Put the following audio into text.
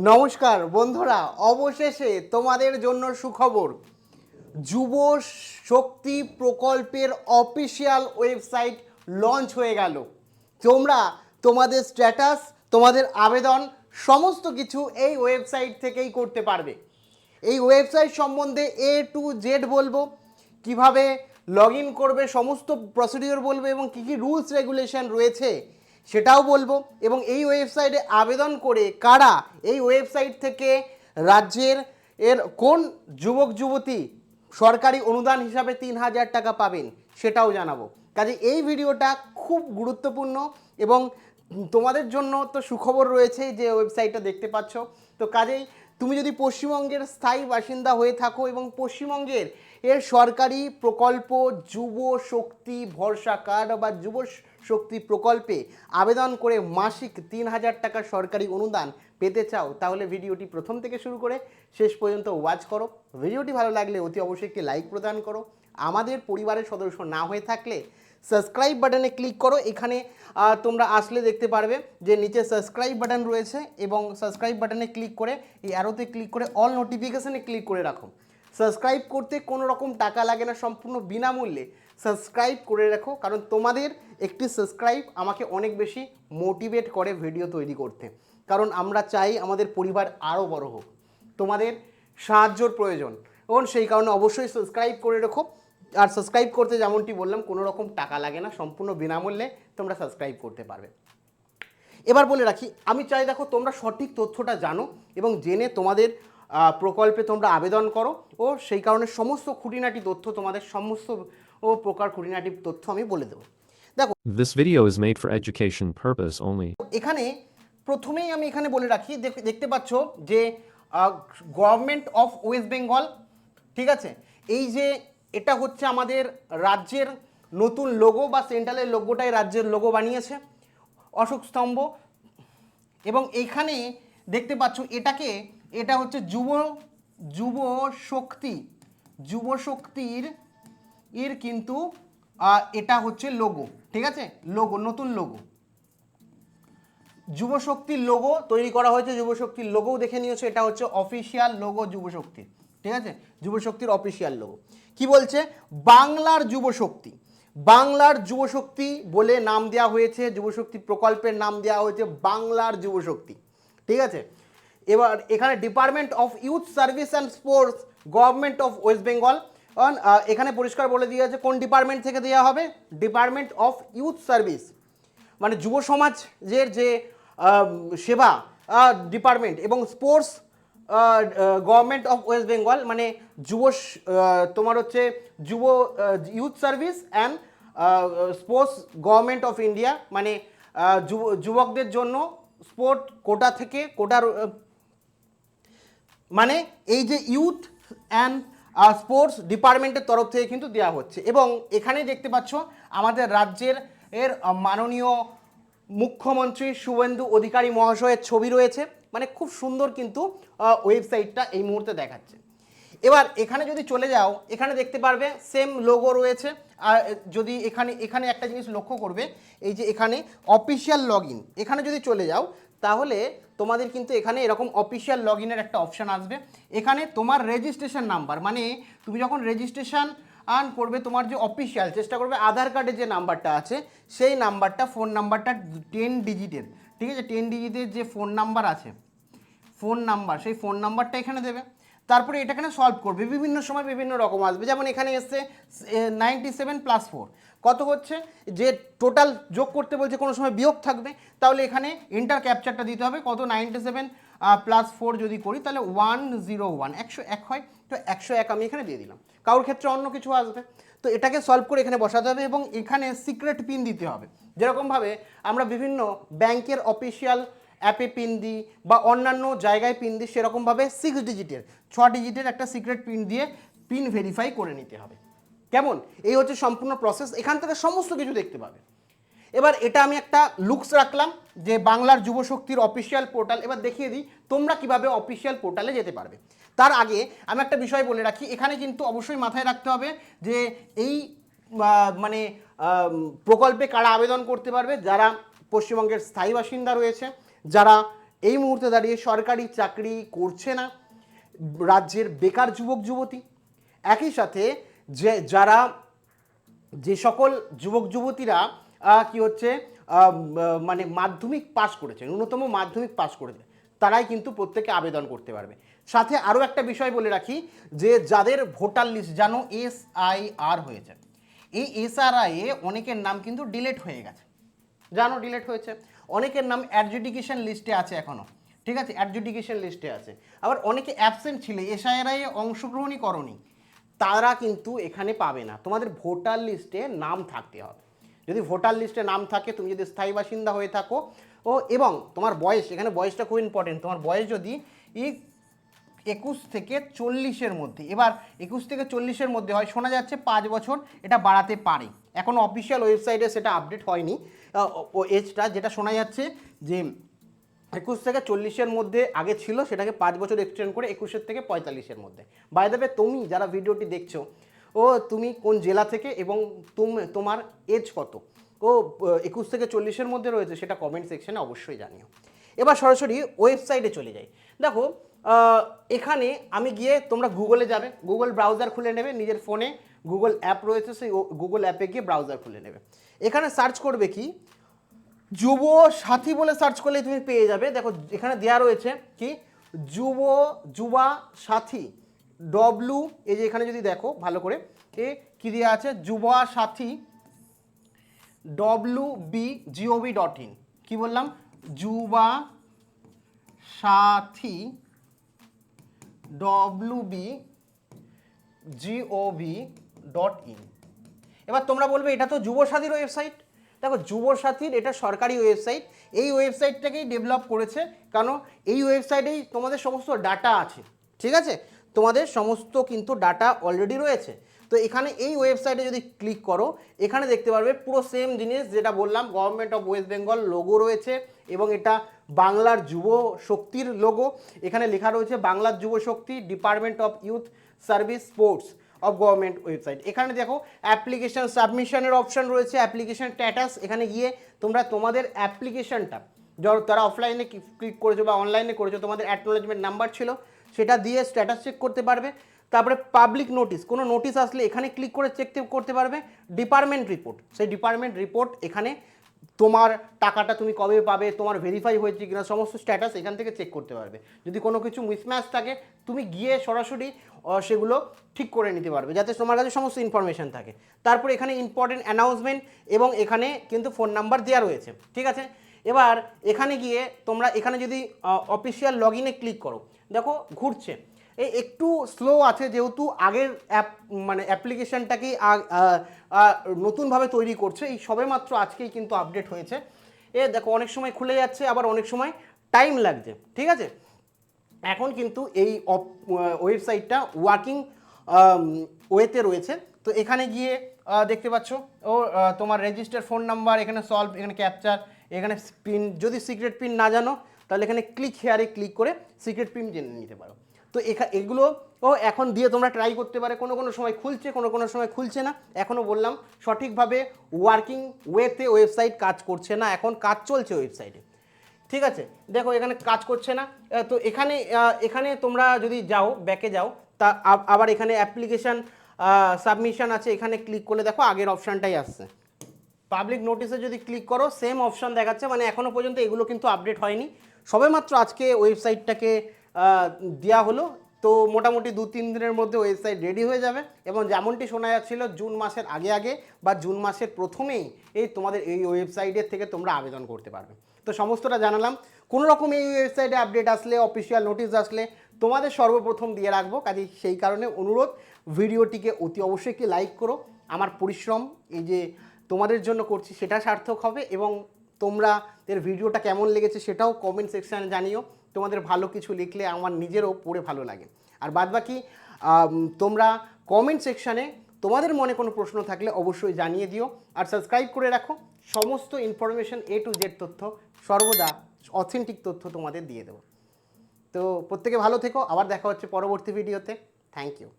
নমস্কার বন্ধুরা, অবশেষে তোমাদের জন্য সুখবর। যুব শক্তি প্রকল্পের অফিসিয়াল ওয়েবসাইট লঞ্চ হয়ে গেল। তোমরা তোমাদের স্ট্যাটাস, তোমাদের আবেদন সমস্ত কিছু এই ওয়েবসাইট থেকেই করতে পারবে। এই ওয়েবসাইট সম্বন্ধে A to Z বলবো, কিভাবে লগ ইন করবে সমস্ত প্রসিডিওর বলবো, এবং কী কী রুলস রেগুলেশন রয়েছে সেটাও বলবো। এবং এই ওয়েবসাইটে আবেদন করে কারা এই ওয়েবসাইট থেকে রাজ্যের কোন যুবক যুবতী সরকারি অনুদান হিসাবে 3,000 টাকা পাবেন সেটাও জানাবো। কাজে এই ভিডিওটা খুব গুরুত্বপূর্ণ এবং তোমাদের জন্য তো সুখবর রয়েছে যে ওয়েবসাইটটা দেখতে পাচ্ছ। তো কাজেই তুমি যদি পশ্চিমবঙ্গের স্থায়ী বাসিন্দা হয়ে থাকো এবং পশ্চিমবঙ্গের সরকারি প্রকল্প যুব শক্তি ভরসা কার্ড বা যুব শক্তি প্রকল্পে আবেদন করে মাসিক 3,000 টাকা সরকারি অনুদান পেতে চাও, তাহলে ভিডিওটি প্রথম থেকে শুরু করে শেষ পর্যন্ত ওয়াচ করো। ভিডিওটি ভালো লাগলে অতি অবশ্যই একটি লাইক প্রদান করো। আমাদের পরিবারের সদস্য না হয়ে থাকলে সাবস্ক্রাইব বাটনে ক্লিক করো। এখানে তোমরা আসলে দেখতে পারবে যে নিচে সাবস্ক্রাইব বাটন রয়েছে, এবং সাবস্ক্রাইব বাটনে ক্লিক করে এই অ্যারোতে ক্লিক করে অল নোটিফিকেশানে ক্লিক করে রাখো। সাবস্ক্রাইব করতে কোনো রকম টাকা লাগে না, সম্পূর্ণ বিনামূল্যে সাবস্ক্রাইব করে রাখো, কারণ তোমাদের একটি সাবস্ক্রাইব আমাকে অনেক বেশি মোটিভেট করে ভিডিও তৈরি করতে। কারণ আমরা চাই আমাদের পরিবার আরও বড় হোক, তোমাদের সাহায্যর প্রয়োজন, এবং সেই কারণে অবশ্যই সাবস্ক্রাইব করে রাখো। আর সাবস্ক্রাইব করতে যেমনটি বললাম কোনো রকম টাকা লাগে না, সম্পূর্ণ বিনামূল্যে তোমরা সাবস্ক্রাইব করতে পারবে। এবার বলে রাখি, আমি চাই দেখো তোমরা সঠিক তথ্যটা জানো এবং জেনে তোমাদের প্রকল্পে তোমরা আবেদন করো, ও সেই কারণে সমস্ত খুঁটিনাটি তথ্য, তোমাদের সমস্ত প্রকার খুঁটিনাটি তথ্য আমি বলে দেবো। দেখো, This video is made for education purpose only. এখানে প্রথমেই আমি এখানে বলে রাখি, দেখতে পাচ্ছ যে গভর্নমেন্ট অফ ওয়েস্ট বেঙ্গল, ঠিক আছে, এই যে এটা হচ্ছে আমাদের রাজ্যের নতুন লোগো বা সেন্ট্রালের লোগোটাই রাজ্যের লোগো বানিয়েছে, অশোক স্তম্ভ। এবং এইখানে দেখতে পাচ্ছ এটা হচ্ছে যুব শক্তির কিন্তু এটা হচ্ছে লোগো, ঠিক আছে, লোগো, নতুন লোগো, যুবশক্তির লোগো তৈরি করা হয়েছে। যুবশক্তির লোগোও দেখে নিয়েছো, এটা হচ্ছে অফিসিয়াল লোগো যুবশক্তির, ঠিক আছে, যুবশক্তির অফিসিয়াল লোগো। কি বলছে? বাংলার যুবশক্তি বলে নাম দেওয়া হয়েছে, যুবশক্তি প্রকল্পের নাম দেওয়া হয়েছে বাংলার যুবশক্তি, ঠিক আছে। এবার এখানে department of youth service and sports, government of West Bengal, এখানে পরিষ্কার বলে দিয়ে আছে কোন ডিপার্টমেন্ট থেকে দেওয়া হবে, ডিপার্টমেন্ট অফ ইউথ সার্ভিস, মানে যুব সমাজের যে সেবা ডিপার্টমেন্ট, এবং sports government of West Bengal, মানে তোমার হচ্ছে youth service and sports government of India, মানে যুবকদের জন্য স্পোর্ট কোটা থেকে মানে এই যে ইউথ অ্যান্ড স্পোর্টস ডিপার্টমেন্টের তরফ থেকে কিন্তু দেওয়া হচ্ছে। এবং এখানেই দেখতে পাচ্ছ আমাদের রাজ্যের মাননীয় মুখ্যমন্ত্রী শুভেন্দু অধিকারী মহাশয়ের ছবি রয়েছে, মানে খুব সুন্দর কিন্তু ওয়েবসাইটটা এই মুহূর্তে দেখাচ্ছে। এবার এখানে যদি চলে যাও, এখানে দেখতে পারবে সেম লোগো রয়েছে। আর যদি এখানে একটা জিনিস লক্ষ্য করবে, এই যে এখানে অফিসিয়াল লগ ইন, এখানে যদি চলে যাও তাহলে তোমাদের কিন্তু এখানে এরকম অফিসিয়াল লগ ইনের একটা অপশান আসবে। এখানে তোমার রেজিস্ট্রেশন নাম্বার, মানে তুমি যখন রেজিস্ট্রেশন করবে, তোমার যে অফিসিয়াল, চেষ্টা করবে আধার কার্ডের যে নাম্বারটা আছে সেই নাম্বারটা, ফোন নাম্বারটা 10 ডিজিটের, ঠিক আছে, 10 ডিজিটের যে ফোন নাম্বার আছে, সেই ফোন নাম্বারটা এখানে দেবে। তারপরে এটা এখানে সলভ করবে, বিভিন্ন সময় বিভিন্ন রকম আসবে, যেমন এখানে এসছে 97+4 কত হচ্ছে, যে টোটাল যোগ করতে বলছে, কোনো সময় বিয়োগ থাকবে, তাহলে এখানে ইন্টার ক্যাপচারটা দিতে হবে, কত 97+4 যদি করি তাহলে 101, 101 হয়, তো 101 আমি এখানে দিয়ে দিলাম। কারোর ক্ষেত্রে অন্য কিছু আসবে, তো এটাকে সলভ করে এখানে বসাতে হবে, এবং এখানে সিক্রেট পিন দিতে হবে। যেরকমভাবে আমরা বিভিন্ন ব্যাংকের অফিসিয়াল অ্যাপে পিন দিই বা অন্যান্য জায়গায় পিন দিই, সেরকমভাবে 6 ডিজিটের 6 ডিজিটের একটা সিক্রেট পিন দিয়ে পিন ভেরিফাই করে নিতে হবে। কেমন? এই হচ্ছে সম্পূর্ণ প্রসেস, এখান থেকে সমস্ত কিছু দেখতে পাবে। এবার এটা আমি একটা লুকস রাখলাম যে বাংলার যুবশক্তির অফিসিয়াল পোর্টাল। এবার দেখিয়ে দিই তোমরা কিভাবে অফিসিয়াল পোর্টালে যেতে পারবে। তার আগে আমি একটা বিষয় বলে রাখি, এখানে কিন্তু অবশ্যই মাথায় রাখতে হবে যে এই মানে প্রকল্পে কারা আবেদন করতে পারবে, যারা পশ্চিমবঙ্গের স্থায়ী বাসিন্দা রয়েছে, যারা এই মুহূর্তে দাঁড়িয়ে সরকারি চাকরি করছে না রাজ্যের বেকার যুবক যুবতী, একই সাথে যে সকল যুবক যুবতীরা কি হচ্ছে মানে মাধ্যমিক পাস করেছে, ন্যূনতম মাধ্যমিক পাস করেছে, তারাই কিন্তু প্রত্যেকে আবেদন করতে পারবে। সাথে আরও একটা বিষয় বলে রাখি যে যাদের ভোটার লিস্ট জানো SIR হয়েছে, এই SRI এ অনেকের নাম কিন্তু ডিলিট হয়ে গেছে, জানো ডিলিট হয়েছে, অনেকের নাম অ্যাডজুডিকেশন লিস্টে আছে এখনও, ঠিক আছে, অ্যাডজুডিকেশন লিস্টে আছে, আবার অনেকে অ্যাবসেন্ট ছিল, SIR এ অংশগ্রহণই করনি, তারা কিন্তু এখানে পাবে না। তোমাদের ভোটার লিস্টে নাম থাকতে হবে, যদি ভোটার লিস্টে নাম থাকে, তুমি যদি স্থায়ী বাসিন্দা হয়ে থাকো এবং তোমার বয়স, এখানে বয়সটা খুব ইম্পর্টেন্ট, তোমার বয়স যদি 21 থেকে 40-এর মধ্যে, এবার 21 থেকে 40-এর মধ্যে হয়, শোনা যাচ্ছে 5 বছর এটা বাড়াতে পারে, এখন অফিসিয়াল ওয়েবসাইটে সেটা আপডেট হয়নি এজটা, যেটা শোনা যাচ্ছে যে 21 থেকে 40-এর মধ্যে আগে ছিল, সেটাকে 5 বছর এক্সটেন্ড করে 21 থেকে 45-এর মধ্যে। বাই দ্য ওয়ে, তুমি যারা ভিডিওটি দেখছো তুমি কোন জেলা থেকে এবং তোমার এজ কত 21 থেকে 40-এর মধ্যে রয়েছে, সেটা কমেন্ট সেকশনে অবশ্যই জানিও। এবার সরাসরি ওয়েবসাইটে চলে যাই। দেখো এখানে আমি গিয়ে, তোমরা গুগলে যাবে, গুগল ব্রাউজার খুলে নেবে, নিজের ফোনে গুগল অ্যাপ রয়েছে, সেই গুগল অ্যাপে গিয়ে ব্রাউজার খুলে নেবে, এখানে সার্চ করবে কি যুব সাথী বলে সার্চ করলে তুমি পেয়ে যাবে। দেখো এখানে দেওয়া রয়েছে কি যুবা সাথী এই যে এখানে যদি দেখো ভালো করে কি দেওয়া আছে, যুবা সাথী WB.gov.in, কি বললাম, যুবা সাথী WB.gov.in। এবার তোমরা বলবে এটা তো যুবসাথীর ওয়েবসাইট। দেখো যুবসাথীর এটা সরকারি ওয়েবসাইট, এই ওয়েবসাইটটাকেই ডেভেলপ করেছে, কারণ এই ওয়েবসাইটেই তোমাদের সমস্ত ডাটা আছে, ঠিক আছে, তোমাদের সমস্ত কিন্তু ডাটা অলরেডি রয়েছে। তো এখানে এই ওয়েবসাইটে যদি ক্লিক করো, এখানে দেখতে পারবে পুরো সেম জিনিস যেটা বললাম, government of West Bengal logo রয়েছে এবং এটা বাংলার যুব শক্তির লোগো, এখানে লেখা রয়েছে বাংলার যুব শক্তি, department of youth service sports of government website. এখানে দেখো অ্যাপ্লিকেশন সাবমিশনের অপশন রয়েছে, অ্যাপ্লিকেশন স্ট্যাটাস, এখানে গিয়ে তোমরা তোমাদের অ্যাপ্লিকেশনটা তারা অফলাইনে ক্লিক করেছো বা অনলাইনে করেছো, তোমাদের অ্যাকনোলেজমেন্ট নাম্বার ছিল, সেটা দিয়ে স্ট্যাটাস চেক করতে পারবে। তারপরে পাবলিক নোটিশ, কোনো নোটিশ আসলে এখানে ক্লিক করে চেক করতে পারবে। ডিপার্টমেন্ট রিপোর্ট, সেই ডিপার্টমেন্ট রিপোর্ট, এখানে তোমার টাকাটা তুমি কবে পাবে, তোমার ভেরিফাই হয়েছে কিনা, সমস্ত স্ট্যাটাস এখান থেকে চেক করতে পারবে। যদি কোনো কিছু মিসম্যাচ থাকে, তুমি গিয়ে সরাসরি সেগুলো ঠিক করে নিতে পারবে, যাতে তোমার কাছে সমস্ত ইনফরমেশান থাকে। তারপর এখানে ইম্পর্টেন্ট অ্যানাউন্সমেন্ট এবং এখানে কিন্তু ফোন নাম্বার দেওয়া রয়েছে, ঠিক আছে। এবার এখানে গিয়ে তোমরা এখানে যদি অফিসিয়াল লগ ইনে ক্লিক করো, দেখো ঘুরছে, একটু স্লো আছে, যেহেতু আগের মানে অ্যাপ্লিকেশানটাকেই নতুনভাবে তৈরি করছে, এই সবেমাত্র আজকেই কিন্তু আপডেট হয়েছে। দেখো অনেক সময় খুলে যাচ্ছে, আবার অনেক সময় টাইম লাগছে, ঠিক আছে। এখন কিন্তু এই ওয়েবসাইটটা ওয়ার্কিং ওয়েতে রয়েছে। তো এখানে গিয়ে দেখতে পাচ্ছ তোমার রেজিস্টার ফোন নাম্বার, এখানে সলভ, এখানে ক্যাপচার, এখানে পিন, যদি সিক্রেট পিন না জানো তাহলে এখানে ক্লিক হেয়ারে ক্লিক করে সিক্রেট পিন জেনে নিতে পারো। তো এগুলো এখন দিয়ে তোমরা ট্রাই করতে পারে, কোনো সময় খুলছে, কোনো সময় খুলছে না। এখনও বললাম সঠিকভাবে ওয়ার্কিং ওয়েতে ওয়েবসাইট কাজ করছে না, এখন কাজ চলছে ওয়েবসাইটে, ঠিক আছে। দেখো এখানে কাজ করছে না, তো এখানে তোমরা যদি যাও, ব্যাকে যাও, তা আবার এখানে অ্যাপ্লিকেশান সাবমিশন আছে, এখানে ক্লিক করলে দেখো আগের অপশানটাই আসছে। পাবলিক নোটিসে যদি ক্লিক করো সেম অপশান দেখাচ্ছে, মানে এখনও পর্যন্ত এগুলো কিন্তু আপডেট হয়নি, সবেমাত্র আজকে ওয়েবসাইটটাকে দেওয়া হলো। তো মোটামুটি 2-3 দিনের মধ্যে ওয়েবসাইট রেডি হয়ে যাবে এবং যেমনটি শোনা যাচ্ছিল জুন মাসের আগে বা জুন মাসের প্রথমেই তোমাদের এই ওয়েবসাইটের থেকে তোমরা আবেদন করতে পারবে। তো সমস্তটা জানালাম, কোনো রকম এই ওয়েবসাইটে আপডেট আসলে, অফিসিয়াল নোটিশ আসলে তোমাদের সর্বপ্রথম দিয়ে রাখবো, কাজে সেই কারণে অনুরোধ, ভিডিওটিকে অতি অবশ্যই কি লাইক করো। আমার পরিশ্রম এই যে তোমাদের জন্য করছি সেটা সার্থক হবে এবং তোমাদের ভিডিওটা কেমন লেগেছে সেটাও কমেন্ট সেকশানে জানিও। তোমাদের ভালো কিছু লিখলে আমার নিজেরও পড়ে ভালো লাগে। আর বাদবাকি তোমরা কমেন্ট সেকশানে তোমাদের মনে কোনো প্রশ্ন থাকলে অবশ্যই জানিয়ে দিও। আর সাবস্ক্রাইব করে রাখো, সমস্ত ইনফরমেশন A to Z তথ্য, সর্বদা অথেন্টিক তথ্য তোমাদের দিয়ে দেবো। তো প্রত্যেকে ভালো থেকো, আবার দেখা হচ্ছে পরবর্তী ভিডিওতে। Thank you.